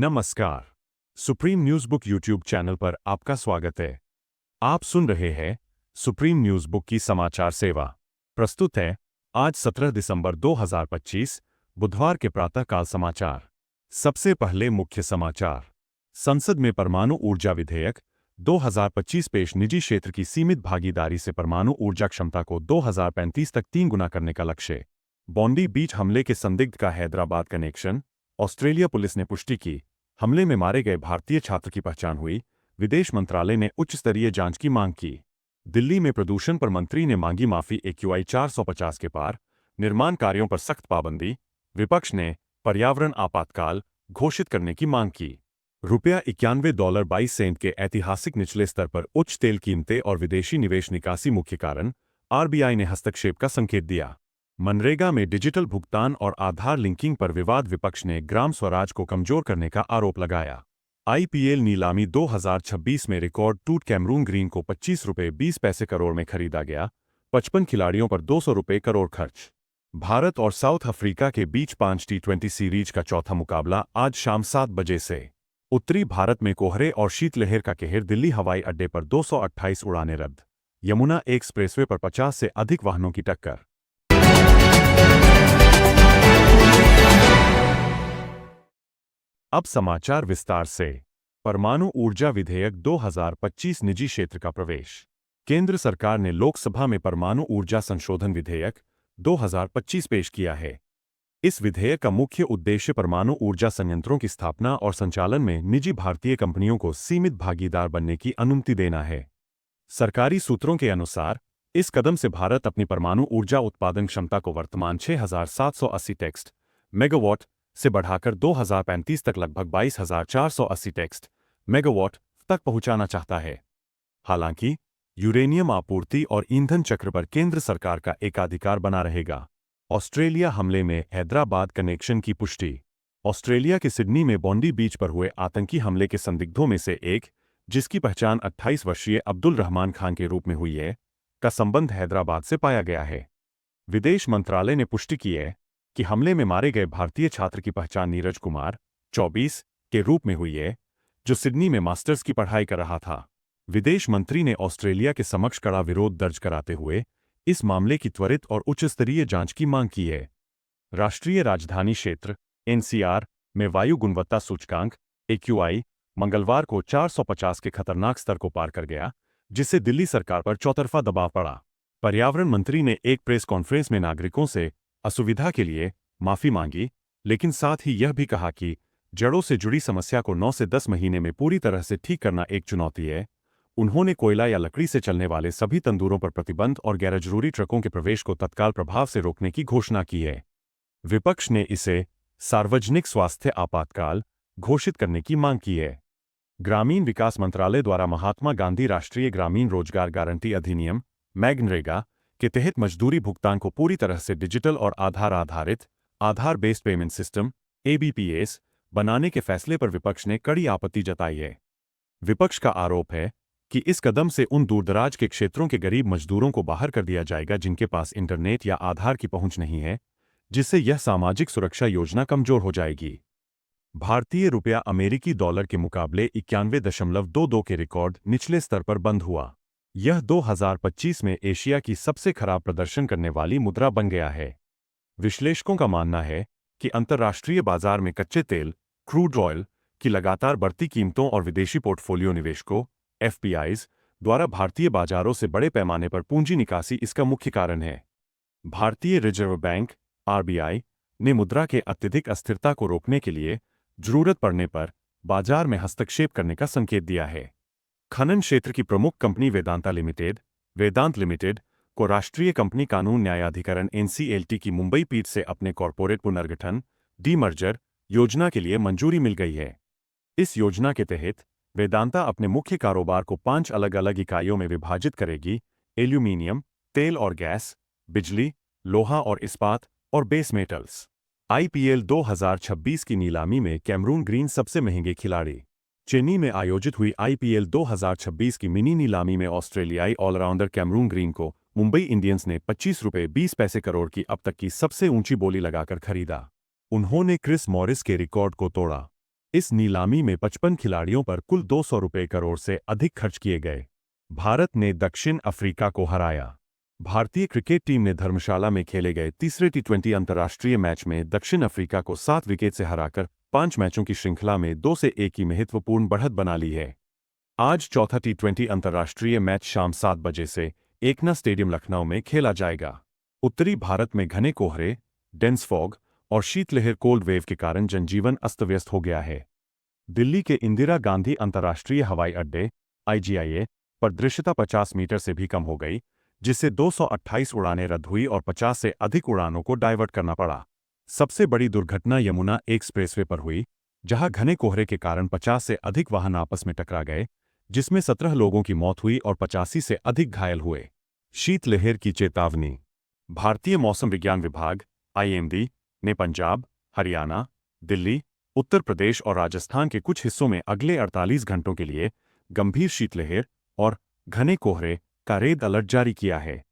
नमस्कार। Supreme news book YouTube channel पर आपका स्वागत है। आप सुन रहे हैं सुप्रीम न्यूज बुक की समाचार सेवा। प्रस्तुत है आज 17 दिसंबर 2025 बुधवार के प्रातःकाल समाचार। सबसे पहले मुख्य समाचार। संसद में परमाणु ऊर्जा विधेयक 2025 पेश। निजी क्षेत्र की सीमित भागीदारी से परमाणु ऊर्जा क्षमता को 2035 तक 3 गुना करने का लक्ष्य। बॉन्डी बीच हमले के संदिग्ध का हैदराबाद कनेक्शन। ऑस्ट्रेलिया पुलिस ने पुष्टि की, हमले में मारे गए भारतीय छात्र की पहचान हुई। विदेश मंत्रालय ने उच्च स्तरीय जांच की मांग की। दिल्ली में प्रदूषण पर मंत्री ने मांगी माफी। AQI 450 के पार, निर्माण कार्यों पर सख्त पाबंदी। विपक्ष ने पर्यावरण आपातकाल घोषित करने की मांग की। रुपया $91.22 के ऐतिहासिक निचले स्तर पर उच्च तेल कीमतें और विदेशी निवेश निकासी मुख्य कारण। RBI ने हस्तक्षेप का संकेत दिया। मनरेगा में डिजिटल भुगतान और आधार लिंकिंग पर विवाद। विपक्ष ने ग्राम स्वराज को कमजोर करने का आरोप लगाया। IPL नीलामी 2026 में रिकॉर्ड टूट। कैमरून ग्रीन को ₹25.20 करोड़ में खरीदा गया। 55 खिलाड़ियों पर ₹200 करोड़ खर्च। भारत और साउथ अफ्रीका के बीच 5 T20 सीरीज का चौथा मुकाबला आज शाम 7 बजे से। उत्तरी भारत में कोहरे और शीतलहर का कहर। दिल्ली हवाई अड्डे पर 228 उड़ानें रद्द। यमुना एक्सप्रेसवे पर 50 से अधिक वाहनों की टक्कर। अब समाचार विस्तार से। परमाणु ऊर्जा विधेयक 2025 निजी क्षेत्र का प्रवेश। केंद्र सरकार ने लोकसभा में परमाणु ऊर्जा संशोधन विधेयक 2025 पेश किया है। इस विधेयक का मुख्य उद्देश्य परमाणु ऊर्जा संयंत्रों की स्थापना और संचालन में निजी भारतीय कंपनियों को सीमित भागीदार बनने की अनुमति देना है। सरकारी सूत्रों के अनुसार इस कदम से भारत अपनी परमाणु ऊर्जा उत्पादन क्षमता को वर्तमान 6,780 टेक्स्ट मेगावाट से बढ़ाकर 2035 तक लगभग 22,480 टेक्स्ट मेगावाट तक पहुंचाना चाहता है। हालांकि यूरेनियम आपूर्ति और ईंधन चक्र पर केंद्र सरकार का एकाधिकार बना रहेगा। ऑस्ट्रेलिया हमले में हैदराबाद कनेक्शन की पुष्टि। ऑस्ट्रेलिया के सिडनी में बॉन्डी बीच पर हुए आतंकी हमले के संदिग्धों में से एक, जिसकी पहचान 28 वर्षीय अब्दुल रहमान खान के रूप में हुई है, का संबंध हैदराबाद से पाया गया है। विदेश मंत्रालय ने पुष्टि की है कि हमले में मारे गए भारतीय छात्र की पहचान नीरज कुमार, 24, के रूप में हुई है, जो सिडनी में मास्टर्स की पढ़ाई कर रहा था। विदेश मंत्री ने ऑस्ट्रेलिया के समक्ष कड़ा विरोध दर्ज कराते हुए इस मामले की त्वरित और उच्च स्तरीय जांच की मांग की है। राष्ट्रीय राजधानी क्षेत्र NCR में वायु गुणवत्ता सूचकांक AQI मंगलवार को 450 के खतरनाक स्तर को पार कर गया, जिससे दिल्ली सरकार पर चौतरफा दबाव पड़ा। पर्यावरण मंत्री ने एक प्रेस कॉन्फ्रेंस में नागरिकों से असुविधा के लिए माफी मांगी, लेकिन साथ ही यह भी कहा कि जड़ों से जुड़ी समस्या को 9 से 10 महीने में पूरी तरह से ठीक करना एक चुनौती है। उन्होंने कोयला या लकड़ी से चलने वाले सभी तंदूरों पर प्रतिबंध और गैरजरूरी ट्रकों के प्रवेश को तत्काल प्रभाव से रोकने की घोषणा की है। विपक्ष ने इसे सार्वजनिक स्वास्थ्य आपातकाल घोषित करने की मांग की है। ग्रामीण विकास मंत्रालय द्वारा महात्मा गांधी राष्ट्रीय ग्रामीण रोजगार गारंटी अधिनियम मैगनरेगा के तहत मजदूरी भुगतान को पूरी तरह से डिजिटल और आधार आधारित आधार बेस्ड पेमेंट सिस्टम ABPS बनाने के फैसले पर विपक्ष ने कड़ी आपत्ति जताई है। विपक्ष का आरोप है कि इस कदम से उन दूरदराज के क्षेत्रों के गरीब मजदूरों को बाहर कर दिया जाएगा जिनके पास इंटरनेट या आधार की पहुंच नहीं है, जिससे यह सामाजिक सुरक्षा योजना कमजोर हो जाएगी। भारतीय रुपया अमेरिकी डॉलर के मुकाबले 91.22 के रिकॉर्ड निचले स्तर पर बंद हुआ। यह 2025 में एशिया की सबसे खराब प्रदर्शन करने वाली मुद्रा बन गया है। विश्लेषकों का मानना है कि अंतर्राष्ट्रीय बाजार में कच्चे तेल क्रूड ऑयल की लगातार बढ़ती कीमतों और विदेशी पोर्टफोलियो निवेशकों FPIs द्वारा भारतीय बाजारों से बड़े पैमाने पर पूंजी निकासी इसका मुख्य कारण है। भारतीय रिजर्व बैंक RBI ने मुद्रा के अत्यधिक अस्थिरता को रोकने के लिए जरूरत पड़ने पर बाजार में हस्तक्षेप करने का संकेत दिया है। खनन क्षेत्र की प्रमुख कंपनी वेदांत लिमिटेड को राष्ट्रीय कंपनी कानून न्यायाधिकरण NCLT की मुंबई पीठ से अपने कॉरपोरेट पुनर्गठन डीमर्जर योजना के लिए मंजूरी मिल गई है। इस योजना के तहत वेदांता अपने मुख्य कारोबार को 5 अलग-अलग इकाइयों में विभाजित करेगी: एल्यूमीनियम, तेल और गैस, बिजली, लोहा और इस्पात और बेस मेटल्स। IPL 2026 की नीलामी में कैमरून ग्रीन सबसे महंगे खिलाड़ी। चेन्नई में आयोजित हुई IPL 2026 की मिनी नीलामी में ऑस्ट्रेलियाई ऑलराउंडर कैमरून ग्रीन को मुंबई इंडियंस ने ₹25.20 करोड़ की अब तक की सबसे ऊंची बोली लगाकर खरीदा। उन्होंने क्रिस मॉरिस के रिकॉर्ड को तोड़ा। इस नीलामी में 55 खिलाड़ियों पर कुल 200 रुपये करोड़ से अधिक खर्च किए गए। भारत ने दक्षिण अफ्रीका को हराया। भारतीय क्रिकेट टीम ने धर्मशाला में खेले गए तीसरे टी20 अंतर्राष्ट्रीय मैच में दक्षिण अफ्रीका को 7 विकेट से हराकर 5 मैचों की श्रृंखला में 2-1 की महत्वपूर्ण बढ़त बना ली है। आज चौथा टी20 अंतर्राष्ट्रीय मैच शाम 7 बजे से एकना स्टेडियम लखनऊ में खेला जाएगा। उत्तरी भारत में घने कोहरे, डेंस फॉग और शीतलहर कोल्ड वेव के कारण जनजीवन अस्त-व्यस्त हो गया है। दिल्ली के इंदिरा गांधी अंतर्राष्ट्रीय हवाई अड्डे (IGIA) पर दृश्यता 50 मीटर से भी कम हो गई, जिससे 228 उड़ानें रद्द हुई और 50 से अधिक उड़ानों को डायवर्ट करना पड़ा। सबसे बड़ी दुर्घटना यमुना एक्सप्रेसवे पर हुई, जहां घने कोहरे के कारण 50 से अधिक वाहन आपस में टकरा गए, जिसमें 17 लोगों की मौत हुई और 85 से अधिक घायल हुए। शीतलहर की चेतावनी। भारतीय मौसम विज्ञान विभाग (IMD) ने पंजाब, हरियाणा, दिल्ली, उत्तर प्रदेश और राजस्थान के कुछ हिस्सों में अगले 48 घंटों के लिए गंभीर शीतलहर और घने कोहरे का रेड अलर्ट जारी किया है।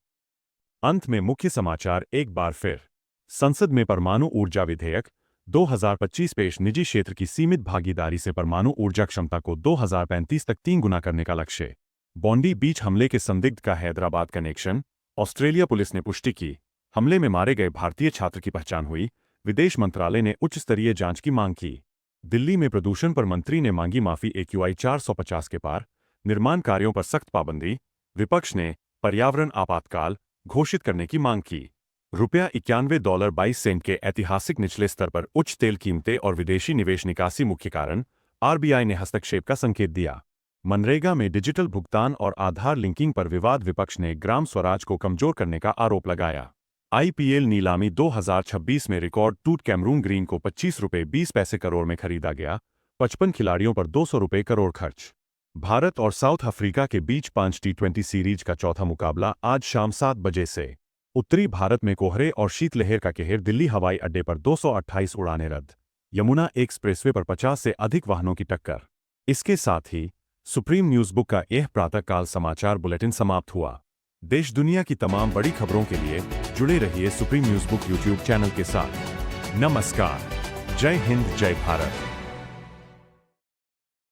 अंत में मुख्य समाचार एक बार फिर। संसद में परमाणु ऊर्जा विधेयक 2025 पेश। निजी क्षेत्र की सीमित भागीदारी से परमाणु ऊर्जा क्षमता को 2035 तक 3 गुना करने का लक्ष्य। बॉन्डी बीच हमले के संदिग्ध का हैदराबाद कनेक्शन। ऑस्ट्रेलिया पुलिस ने पुष्टि की, हमले में मारे गए भारतीय छात्र की पहचान हुई। विदेश मंत्रालय ने उच्च स्तरीय जांच की मांग की। दिल्ली में प्रदूषण पर मंत्री ने मांगी माफी। AQI 450 के पार। निर्माण कार्यों पर सख्त पाबंदी। विपक्ष ने पर्यावरण आपातकाल घोषित करने की मांग की। रुपया $91.22 के ऐतिहासिक निचले स्तर पर उच्च तेल कीमतें और विदेशी निवेश निकासी मुख्य कारण। RBI ने हस्तक्षेप का संकेत दिया। मनरेगा में डिजिटल भुगतान और आधार लिंकिंग पर विवाद। विपक्ष ने ग्राम स्वराज को कमजोर करने का आरोप लगाया। IPL नीलामी 2026 में रिकॉर्ड टूट। कैमरून ग्रीन को 25 रुपये 20 पैसे करोड़ में खरीदा गया। 55 खिलाड़ियों पर 200 रुपये करोड़ खर्च। भारत और साउथ अफ्रीका के बीच 5 टी20 सीरीज का चौथा मुकाबला आज शाम 7 बजे से। उत्तरी भारत में कोहरे और शीतलहर का कहर। दिल्ली हवाई अड्डे पर 228 उड़ानें रद्द। यमुना एक्सप्रेसवे पर 50 से अधिक वाहनों की टक्कर। इसके साथ ही सुप्रीम न्यूज बुक का यह प्रातःकाल समाचार बुलेटिन समाप्त हुआ। देश दुनिया की तमाम बड़ी खबरों के लिए जुड़े रहिए supreme news book YouTube channel के साथ। नमस्कार। जय हिंद, जय भारत।